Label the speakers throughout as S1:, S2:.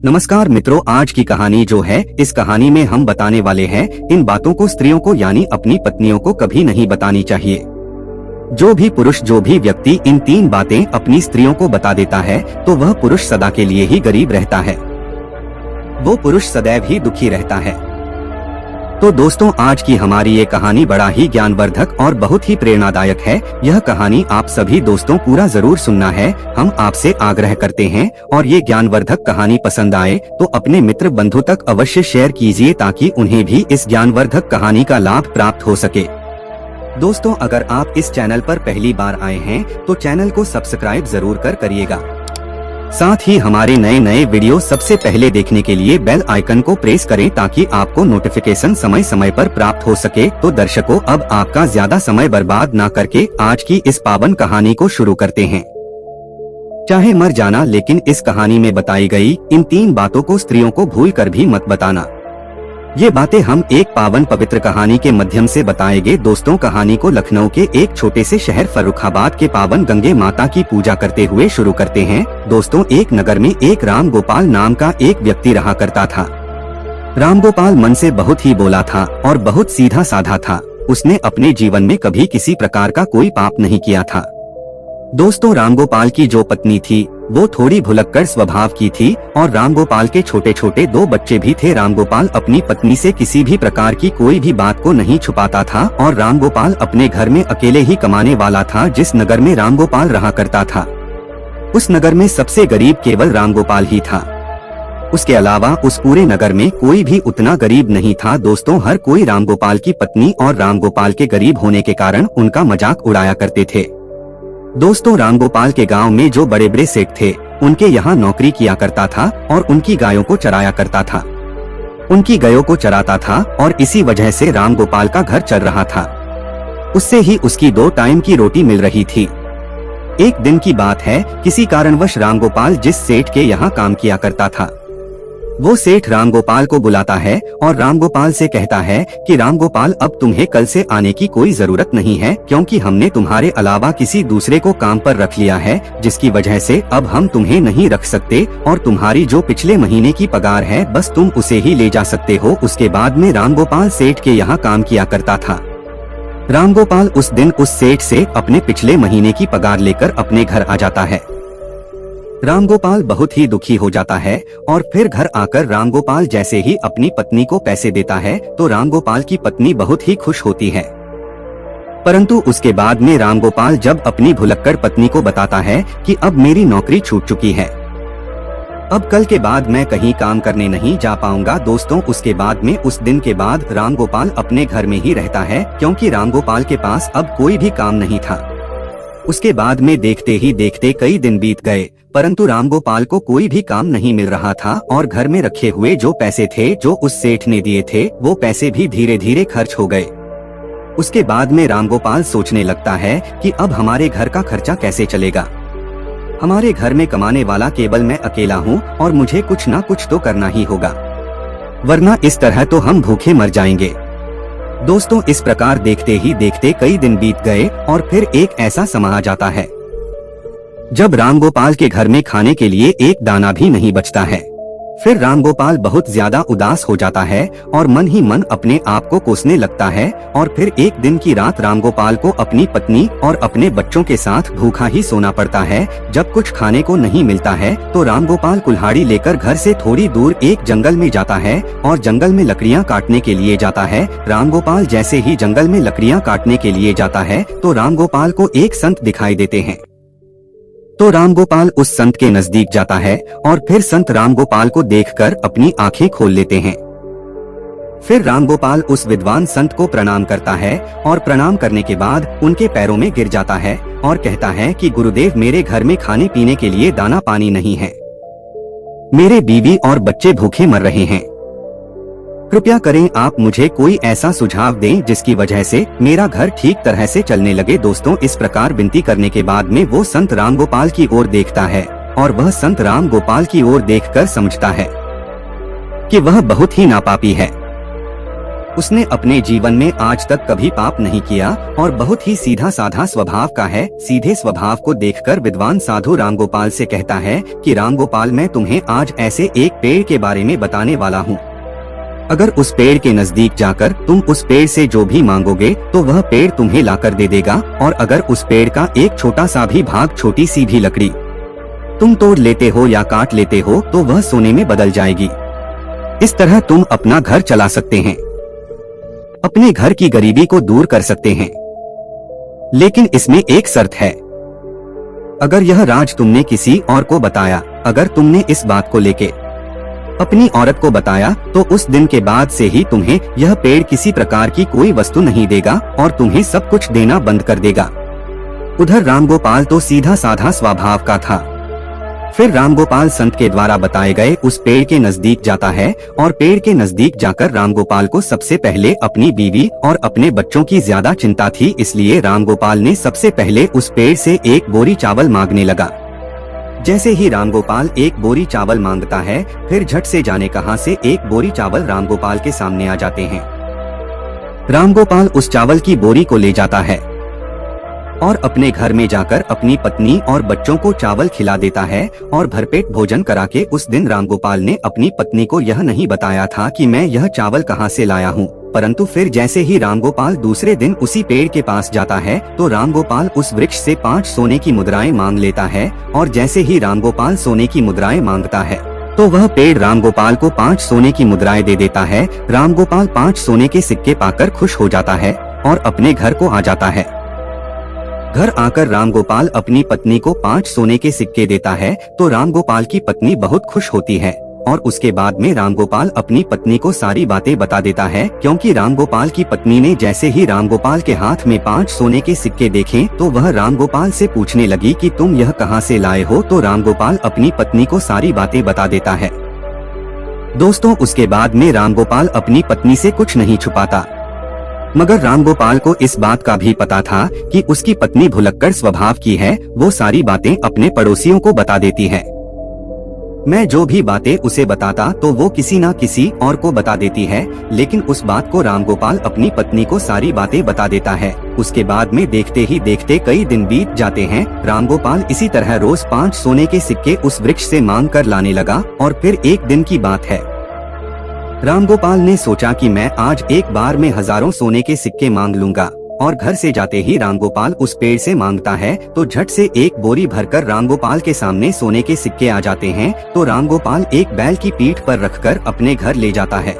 S1: नमस्कार मित्रों, आज की कहानी जो है, इस कहानी में हम बताने वाले हैं इन बातों को स्त्रियों को यानी अपनी पत्नियों को कभी नहीं बतानी चाहिए। जो भी पुरुष, जो भी व्यक्ति इन 3 बातें अपनी स्त्रियों को बता देता है तो वह पुरुष सदा के लिए ही गरीब रहता है, वो पुरुष सदैव ही दुखी रहता है। तो दोस्तों, आज की हमारी ये कहानी बड़ा ही ज्ञानवर्धक और बहुत ही प्रेरणादायक है। यह कहानी आप सभी दोस्तों पूरा जरूर सुनना है, हम आपसे आग्रह करते हैं। और ये ज्ञानवर्धक कहानी पसंद आए तो अपने मित्र बंधु तक अवश्य शेयर कीजिए ताकि उन्हें भी इस ज्ञानवर्धक कहानी का लाभ प्राप्त हो सके। दोस्तों, अगर आप इस चैनल पर पहली बार आए हैं तो चैनल को सब्सक्राइब जरूर करिएगा। साथ ही हमारे नए वीडियो सबसे पहले देखने के लिए बेल आइकन को प्रेस करें ताकि आपको नोटिफिकेशन समय समय पर प्राप्त हो सके। तो दर्शकों, अब आपका ज्यादा समय बर्बाद ना करके आज की इस पावन कहानी को शुरू करते हैं। चाहे मर जाना, लेकिन इस कहानी में बताई गई इन 3 बातों को स्त्रियों को भूल कर भी मत बताना। ये बातें हम एक पावन पवित्र कहानी के माध्यम से बताएंगे। दोस्तों, कहानी को लखनऊ के एक छोटे से शहर फर्रुखाबाद के पावन गंगे माता की पूजा करते हुए शुरू करते हैं। दोस्तों, एक नगर में एक राम गोपाल नाम का एक व्यक्ति रहा करता था। राम गोपाल मन से बहुत ही भोला था और बहुत सीधा साधा था। उसने अपने जीवन में कभी किसी प्रकार का कोई पाप नहीं किया था। दोस्तों, रामगोपाल की जो पत्नी थी वो थोड़ी भुलक्कड़ स्वभाव की थी और रामगोपाल के छोटे छोटे 2 बच्चे भी थे। रामगोपाल अपनी पत्नी से किसी भी प्रकार की कोई भी बात को नहीं छुपाता था और रामगोपाल अपने घर में अकेले ही कमाने वाला था। जिस नगर में रामगोपाल रहा करता था उस नगर में सबसे गरीब केवल रामगोपाल ही था। उसके अलावा उस पूरे नगर में कोई भी उतना गरीब नहीं था। दोस्तों, हर कोई रामगोपाल की पत्नी और रामगोपाल के गरीब होने के कारण उनका मजाक उड़ाया करते थे। दोस्तों, रामगोपाल के गांव में जो बड़े बड़े सेठ थे उनके यहाँ नौकरी किया करता था और उनकी गायों को चराया करता था। उनकी गायों को चराता था और इसी वजह से रामगोपाल का घर चल रहा था। उससे ही उसकी 2 टाइम की रोटी मिल रही थी। एक दिन की बात है, किसी कारणवश रामगोपाल जिस सेठ के यहाँ काम किया करता था वो सेठ रामगोपाल को बुलाता है और रामगोपाल से कहता है कि रामगोपाल, अब तुम्हें कल से आने की कोई जरूरत नहीं है, क्योंकि हमने तुम्हारे अलावा किसी दूसरे को काम पर रख लिया है, जिसकी वजह से अब हम तुम्हें नहीं रख सकते और तुम्हारी जो पिछले महीने की पगार है बस तुम उसे ही ले जा सकते हो। उसके बाद में रामगोपाल सेठ के यहाँ काम किया करता था। रामगोपाल उस दिन उस सेठ से अपने पिछले महीने की पगार लेकर अपने घर आ जाता है। रामगोपाल बहुत ही दुखी हो जाता है और फिर घर आकर रामगोपाल जैसे ही अपनी पत्नी को पैसे देता है तो रामगोपाल की पत्नी बहुत ही खुश होती है। परंतु उसके बाद में रामगोपाल जब अपनी भुलक्कड़ पत्नी को बताता है कि अब मेरी नौकरी छूट चुकी है, अब कल के बाद मैं कहीं काम करने नहीं जा पाऊंगा। दोस्तों, उसके बाद में उस दिन के बाद रामगोपाल अपने घर में ही रहता है, क्योंकि रामगोपाल के पास अब कोई भी काम नहीं था। उसके बाद में देखते ही देखते कई दिन बीत गए, परंतु रामगोपाल को कोई भी काम नहीं मिल रहा था और घर में रखे हुए जो पैसे थे जो उस सेठ ने दिए थे वो पैसे भी धीरे धीरे खर्च हो गए। उसके बाद में रामगोपाल सोचने लगता है कि अब हमारे घर का खर्चा कैसे चलेगा। हमारे घर में कमाने वाला केवल मैं अकेला हूँ और मुझे कुछ ना कुछ तो करना ही होगा, वरना इस तरह तो हम भूखे मर जाएंगे। दोस्तों, इस प्रकार देखते ही देखते कई दिन बीत गए और फिर एक ऐसा समय आ जाता है जब रामगोपाल के घर में खाने के लिए एक दाना भी नहीं बचता है। फिर रामगोपाल बहुत ज्यादा उदास हो जाता है और मन ही मन अपने आप को कोसने लगता है। और फिर एक दिन की रात रामगोपाल को अपनी पत्नी और अपने बच्चों के साथ भूखा ही सोना पड़ता है। जब कुछ खाने को नहीं मिलता है तो रामगोपाल कुल्हाड़ी लेकर घर से थोड़ी दूर एक जंगल में जाता है और जंगल में लकड़ियां काटने के लिए जाता है। रामगोपाल जैसे ही जंगल में लकड़ियां काटने के लिए जाता है तो रामगोपाल को एक संत दिखाई देते हैं। तो रामगोपाल उस संत के नजदीक जाता है और फिर संत रामगोपाल को देखकर अपनी आंखें खोल लेते हैं। फिर रामगोपाल उस विद्वान संत को प्रणाम करता है और प्रणाम करने के बाद उनके पैरों में गिर जाता है और कहता है कि गुरुदेव, मेरे घर में खाने पीने के लिए दाना पानी नहीं है, मेरे बीवी और बच्चे भूखे मर रहे हैं, कृपया करें आप मुझे कोई ऐसा सुझाव दें जिसकी वजह से मेरा घर ठीक तरह से चलने लगे। दोस्तों, इस प्रकार विनती करने के बाद में वो संत रामगोपाल की ओर देखता है और वह संत रामगोपाल की ओर देखकर समझता है कि वह बहुत ही नापापी है। उसने अपने जीवन में आज तक कभी पाप नहीं किया और बहुत ही सीधा साधा स्वभाव का है। सीधे स्वभाव को देखकर विद्वान साधु रामगोपाल से कहता है कि रामगोपाल, मैं तुम्हें आज ऐसे एक पेड़ के बारे में बताने वाला हूँ। अगर उस पेड़ के नजदीक जाकर तुम उस पेड़ से जो भी मांगोगे तो वह पेड़ तुम्हें लाकर दे देगा, और अगर उस पेड़ का एक छोटा सा भी भाग, छोटी सी भी लकड़ी तुम तोड़ लेते हो या काट लेते हो तो वह सोने में बदल जाएगी। इस तरह तुम अपना घर चला सकते हैं, अपने घर की गरीबी को दूर कर सकते हैं। लेकिन इसमें एक शर्त है, अगर यह राज तुमने किसी और को बताया, अगर तुमने इस बात को लेके अपनी औरत को बताया, तो उस दिन के बाद से ही तुम्हें यह पेड़ किसी प्रकार की कोई वस्तु नहीं देगा और तुम्हें सब कुछ देना बंद कर देगा। उधर रामगोपाल तो सीधा साधा स्वभाव का था। फिर रामगोपाल संत के द्वारा बताए गए उस पेड़ के नजदीक जाता है और पेड़ के नजदीक जाकर रामगोपाल को सबसे पहले अपनी बीवी और अपने बच्चों की ज्यादा चिंता थी, इसलिए रामगोपाल ने सबसे पहले उस पेड़ से एक बोरी चावल मांगने लगा। जैसे ही रामगोपाल एक बोरी चावल मांगता है, फिर झट से जाने कहां से एक बोरी चावल रामगोपाल के सामने आ जाते हैं। रामगोपाल उस चावल की बोरी को ले जाता है और अपने घर में जाकर अपनी पत्नी और बच्चों को चावल खिला देता है और भरपेट भोजन करा के उस दिन रामगोपाल ने अपनी पत्नी को यह नहीं बताया था कि मैं यह चावल कहां से लाया हूं। परंतु फिर जैसे ही रामगोपाल दूसरे दिन उसी पेड़ के पास जाता है तो रामगोपाल उस वृक्ष से 5 सोने की मुद्राएं मांग लेता है, और जैसे ही रामगोपाल सोने की मुद्राएं मांगता है तो वह पेड़ रामगोपाल को 5 सोने की मुद्राएं दे देता है। रामगोपाल 5 सोने के सिक्के पाकर खुश हो जाता है और अपने घर को आ जाता है। घर आकर रामगोपाल अपनी पत्नी को 5 सोने के सिक्के देता है तो रामगोपाल की पत्नी बहुत खुश होती है, और उसके बाद में रामगोपाल अपनी पत्नी को सारी बातें बता देता है, क्योंकि रामगोपाल की पत्नी ने जैसे ही रामगोपाल के हाथ में 5 सोने के सिक्के देखे तो वह रामगोपाल से पूछने लगी कि तुम यह कहां से लाए हो। तो रामगोपाल अपनी पत्नी को सारी बातें बता देता है। दोस्तों, उसके बाद में रामगोपाल अपनी पत्नी से कुछ नहीं छुपाता, मगर रामगोपाल को इस बात का भी पता था कि उसकी पत्नी भुलक्कड़ स्वभाव की है। वो सारी बातें अपने पड़ोसियों को बता देती है। मैं जो भी बातें उसे बताता तो वो किसी न किसी और को बता देती है, लेकिन उस बात को रामगोपाल अपनी पत्नी को सारी बातें बता देता है। उसके बाद में देखते ही देखते कई दिन बीत जाते हैं। रामगोपाल इसी तरह रोज 5 सोने के सिक्के उस वृक्ष से मांग कर लाने लगा, और फिर एक दिन की बात है, रामगोपाल ने सोचा कि मैं आज एक बार में हजारों सोने के सिक्के मांग लूंगा, और घर से जाते ही रामगोपाल उस पेड़ से मांगता है तो झट से एक बोरी भरकर रामगोपाल के सामने सोने के सिक्के आ जाते हैं। तो रामगोपाल एक बैल की पीठ पर रखकर अपने घर ले जाता है।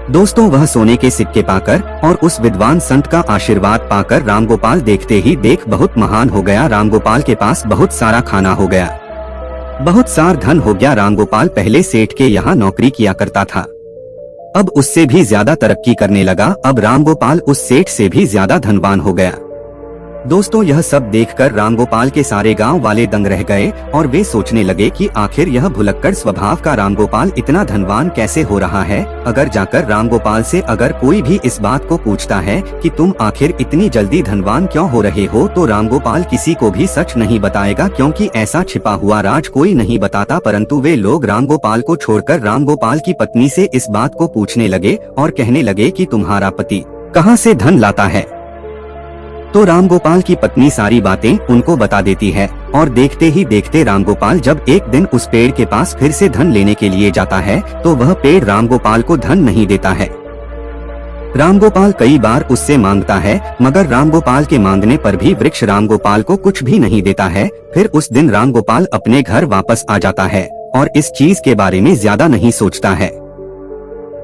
S1: दोस्तों, वह सोने के सिक्के पाकर और उस विद्वान संत का आशीर्वाद पाकर रामगोपाल देखते ही देख बहुत महान हो गया। रामगोपाल के पास बहुत सारा खाना हो गया, बहुत सारा धन हो गया। रामगोपाल पहले सेठ के यहाँ नौकरी किया करता था, अब उससे भी ज्यादा तरक्की करने लगा। अब रामगोपाल उस सेठ से भी ज्यादा धनवान हो गया। दोस्तों, यह सब देखकर रामगोपाल के सारे गांव वाले दंग रह गए और वे सोचने लगे कि आखिर यह भुलक्कड़ स्वभाव का रामगोपाल इतना धनवान कैसे हो रहा है। अगर जाकर रामगोपाल से अगर कोई भी इस बात को पूछता है कि तुम आखिर इतनी जल्दी धनवान क्यों हो रहे हो, तो रामगोपाल किसी को भी सच नहीं बताएगा, क्योंकि ऐसा छिपा हुआ राज कोई नहीं बताता। परंतु वे लोग रामगोपाल को छोड़कर रामगोपाल की पत्नी से इस बात को पूछने लगे और कहने लगे कि तुम्हारा पति कहाँ से धन लाता है। तो रामगोपाल की पत्नी सारी बातें उनको बता देती है, और देखते ही देखते रामगोपाल जब एक दिन उस पेड़ के पास फिर से धन लेने के लिए जाता है तो वह पेड़ रामगोपाल को धन नहीं देता है। रामगोपाल कई बार उससे मांगता है, मगर रामगोपाल के मांगने पर भी वृक्ष रामगोपाल को कुछ भी नहीं देता है। फिर उस दिन रामगोपाल अपने घर वापस आ जाता है और इस चीज के बारे में ज्यादा नहीं सोचता है।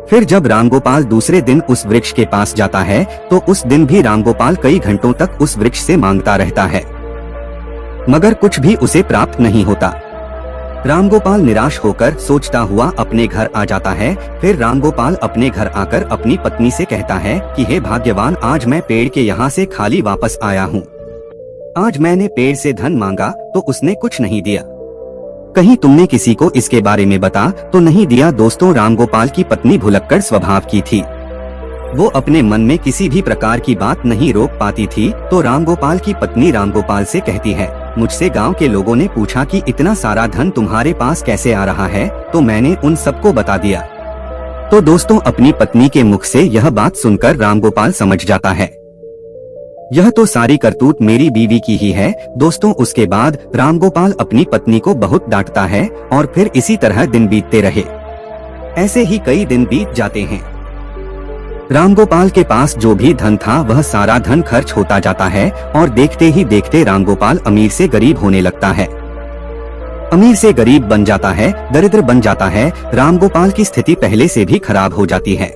S1: फिर जब रामगोपाल दूसरे दिन उस वृक्ष के पास जाता है तो उस दिन भी रामगोपाल कई घंटों तक उस वृक्ष से मांगता रहता है, मगर कुछ भी उसे प्राप्त नहीं होता। रामगोपाल निराश होकर सोचता हुआ अपने घर आ जाता है। फिर रामगोपाल अपने घर आकर अपनी पत्नी से कहता है कि हे भाग्यवान, आज मैं पेड़ के यहाँ से खाली वापस आया हूँ। आज मैंने पेड़ से धन मांगा तो उसने कुछ नहीं दिया। कहीं तुमने किसी को इसके बारे में बता तो नहीं दिया। दोस्तों, रामगोपाल की पत्नी भुलक्कड़ स्वभाव की थी, वो अपने मन में किसी भी प्रकार की बात नहीं रोक पाती थी। तो रामगोपाल की पत्नी रामगोपाल से कहती है, मुझसे गांव के लोगों ने पूछा कि इतना सारा धन तुम्हारे पास कैसे आ रहा है, तो मैंने उन सबको बता दिया। तो दोस्तों अपनी पत्नी के मुख से यह बात सुनकर रामगोपाल समझ जाता है यह तो सारी करतूत मेरी बीवी की ही है। दोस्तों उसके बाद रामगोपाल अपनी पत्नी को बहुत डांटता है और फिर इसी तरह दिन बीतते रहे। ऐसे ही कई दिन बीत जाते हैं। रामगोपाल के पास जो भी धन था वह सारा धन खर्च होता जाता है और देखते ही देखते रामगोपाल अमीर से गरीब होने लगता है। अमीर से गरीब बन जाता है, दरिद्र बन जाता है। रामगोपाल की स्थिति पहले से भी खराब हो जाती है।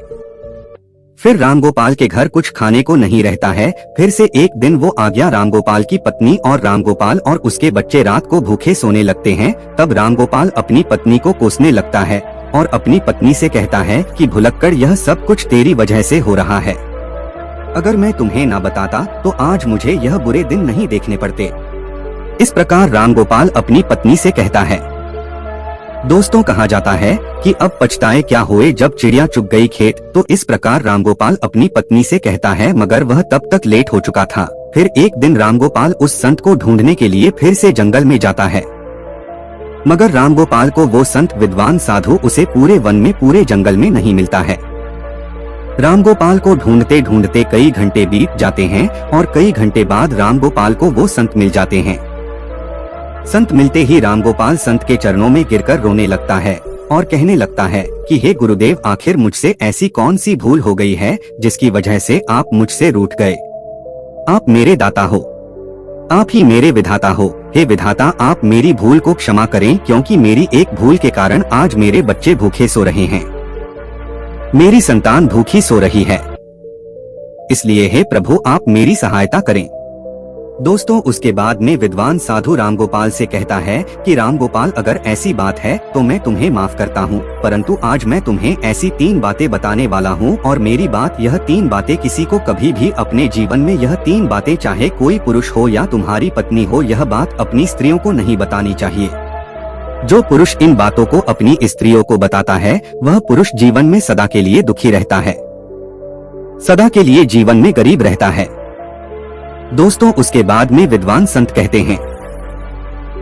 S1: फिर रामगोपाल के घर कुछ खाने को नहीं रहता है। फिर से एक दिन वो आ गया। रामगोपाल की पत्नी और रामगोपाल और उसके बच्चे रात को भूखे सोने लगते हैं। तब रामगोपाल अपनी पत्नी को कोसने लगता है और अपनी पत्नी से कहता है कि भुलक्कड़, यह सब कुछ तेरी वजह से हो रहा है। अगर मैं तुम्हें ना बताता तो आज मुझे यह बुरे दिन नहीं देखने पड़ते। इस प्रकार रामगोपाल अपनी पत्नी से कहता है। दोस्तों कहा जाता है कि अब पछताए क्या हुए जब चिड़िया चुग गई खेत। तो इस प्रकार रामगोपाल अपनी पत्नी से कहता है, मगर वह तब तक लेट हो चुका था। फिर एक दिन रामगोपाल उस संत को ढूंढने के लिए फिर से जंगल में जाता है, मगर रामगोपाल को वो संत विद्वान साधु उसे पूरे वन में पूरे जंगल में नहीं मिलता है। रामगोपाल को ढूंढते ढूंढते कई घंटे बीत जाते हैं और कई घंटे बाद रामगोपाल को वो संत मिल जाते हैं। संत मिलते ही रामगोपाल संत के चरणों में गिरकर रोने लगता है और कहने लगता है कि हे गुरुदेव, आखिर मुझसे ऐसी कौन सी भूल हो गई है जिसकी वजह से आप मुझसे रूठ गए। आप मेरे दाता हो, आप ही मेरे विधाता हो। हे विधाता, आप मेरी भूल को क्षमा करें, क्योंकि मेरी एक भूल के कारण आज मेरे बच्चे भूखे सो रहे हैं, मेरी संतान भूखी सो रही है। इसलिए हे प्रभु, आप मेरी सहायता करें। दोस्तों उसके बाद में विद्वान साधु रामगोपाल से कहता है कि रामगोपाल, अगर ऐसी बात है तो मैं तुम्हें माफ करता हूँ, परंतु आज मैं तुम्हें ऐसी 3 बातें बताने वाला हूँ और मेरी बात यह 3 बातें किसी को कभी भी अपने जीवन में यह 3 बातें, चाहे कोई पुरुष हो या तुम्हारी पत्नी हो, यह बात अपनी स्त्रियों को नहीं बतानी चाहिए। जो पुरुष इन बातों को अपनी स्त्रियों को बताता है वह पुरुष जीवन में सदा के लिए दुखी रहता है, सदा के लिए जीवन में गरीब रहता है। दोस्तों उसके बाद में विद्वान संत कहते हैं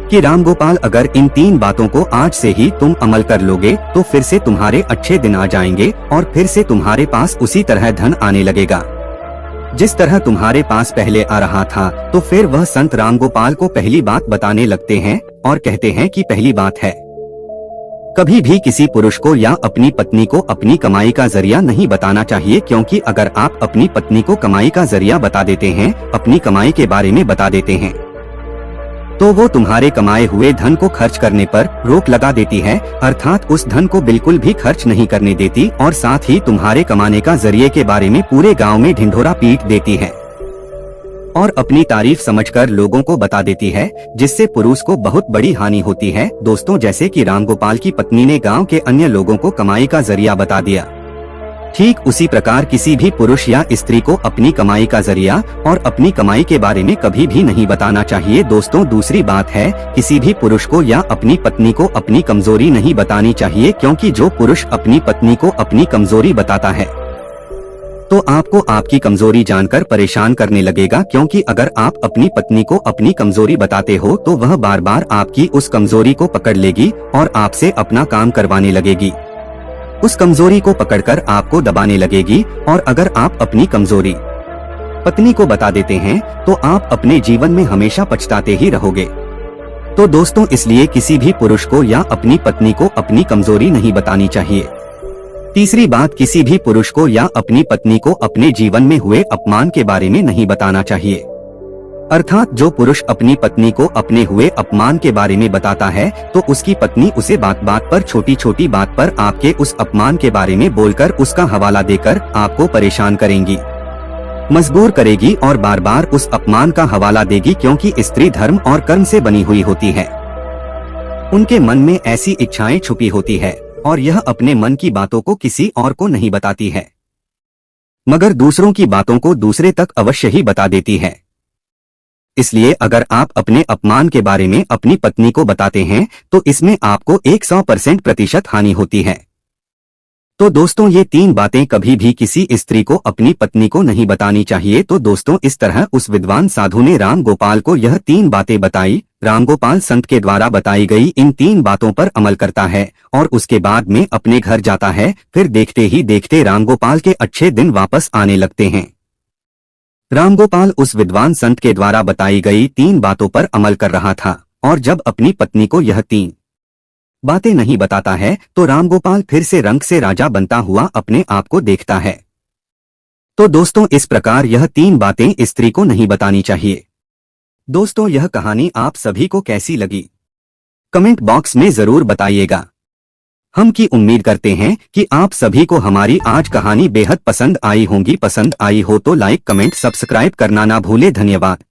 S1: कि रामगोपाल, अगर इन 3 बातों को आज से ही तुम अमल कर लोगे तो फिर से तुम्हारे अच्छे दिन आ जाएंगे और फिर से तुम्हारे पास उसी तरह धन आने लगेगा जिस तरह तुम्हारे पास पहले आ रहा था। तो फिर वह संत रामगोपाल को पहली बात बताने लगते हैं और कहते हैं कि पहली बात है, कभी भी किसी पुरुष को या अपनी पत्नी को अपनी कमाई का जरिया नहीं बताना चाहिए, क्योंकि अगर आप अपनी पत्नी को कमाई का जरिया बता देते हैं, अपनी कमाई के बारे में बता देते हैं, तो वो तुम्हारे कमाए हुए धन को खर्च करने पर रोक लगा देती है, अर्थात उस धन को बिल्कुल भी खर्च नहीं करने देती और साथ ही तुम्हारे कमाने का जरिए के बारे में पूरे गांव में ढिंढोरा पीट देती है और अपनी तारीफ समझकर लोगों को बता देती है, जिससे पुरुष को बहुत बड़ी हानि होती है। दोस्तों जैसे कि रामगोपाल की पत्नी ने गांव के अन्य लोगों को कमाई का जरिया बता दिया, ठीक उसी प्रकार किसी भी पुरुष या स्त्री को अपनी कमाई का जरिया और अपनी कमाई के बारे में कभी भी नहीं बताना चाहिए। दोस्तों दूसरी बात है, किसी भी पुरुष को या अपनी पत्नी को अपनी कमजोरी नहीं बतानी चाहिए, क्योंकि जो पुरुष अपनी पत्नी को अपनी कमजोरी बताता है तो आपको आपकी कमजोरी जानकर परेशान करने लगेगा, क्योंकि अगर आप अपनी पत्नी को अपनी कमजोरी बताते हो तो वह बार बार आपकी उस कमजोरी को पकड़ लेगी और आपसे अपना काम करवाने लगेगी, उस कमजोरी को पकड़कर आपको दबाने लगेगी। और अगर आप अपनी कमजोरी पत्नी को बता देते हैं तो आप अपने जीवन में हमेशा पछताते ही रहोगे। तो दोस्तों इसलिए किसी भी पुरुष को या अपनी पत्नी को अपनी कमजोरी नहीं बतानी चाहिए। तीसरी बात, किसी भी पुरुष को या अपनी पत्नी को अपने जीवन में हुए अपमान के बारे में नहीं बताना चाहिए, अर्थात जो पुरुष अपनी पत्नी को अपने हुए अपमान के बारे में बताता है तो उसकी पत्नी उसे बात बात पर, छोटी छोटी बात पर आपके उस अपमान के बारे में बोलकर उसका हवाला देकर आपको परेशान करेंगी, मजबूर करेगी और बार बार उस अपमान का हवाला देगी, क्योंकि स्त्री धर्म और कर्म से बनी हुई होती है। उनके मन में ऐसी इच्छाएं छुपी होती है और यह अपने मन की बातों को किसी और को नहीं बताती है, मगर दूसरों की बातों को दूसरे तक अवश्य ही बता देती है। इसलिए अगर आप अपने अपमान के बारे में अपनी पत्नी को बताते हैं तो इसमें आपको 100% हानि होती है। तो दोस्तों ये 3 बातें कभी भी किसी स्त्री को अपनी पत्नी को नहीं बतानी चाहिए। तो दोस्तों इस तरह उस विद्वान साधु ने राम गोपाल को यह 3 बातें बताई। रामगोपाल संत के द्वारा बताई गई इन 3 बातों पर अमल करता है और उसके बाद में अपने घर जाता है। फिर देखते ही देखते रामगोपाल के अच्छे दिन वापस आने लगते हैं। रामगोपाल उस विद्वान संत के द्वारा बताई गई 3 बातों पर अमल कर रहा था और जब अपनी पत्नी को यह 3 बातें नहीं बताता है तो रामगोपाल फिर से रंग से राजा बनता हुआ अपने आप को देखता है। तो दोस्तों इस प्रकार यह 3 बातें स्त्री को नहीं बतानी चाहिए। दोस्तों यह कहानी आप सभी को कैसी लगी कमेंट बॉक्स में जरूर बताइएगा। हम की उम्मीद करते हैं कि आप सभी को हमारी आज कहानी बेहद पसंद आई होंगी। पसंद आई हो तो लाइक कमेंट सब्सक्राइब करना ना भूले। धन्यवाद।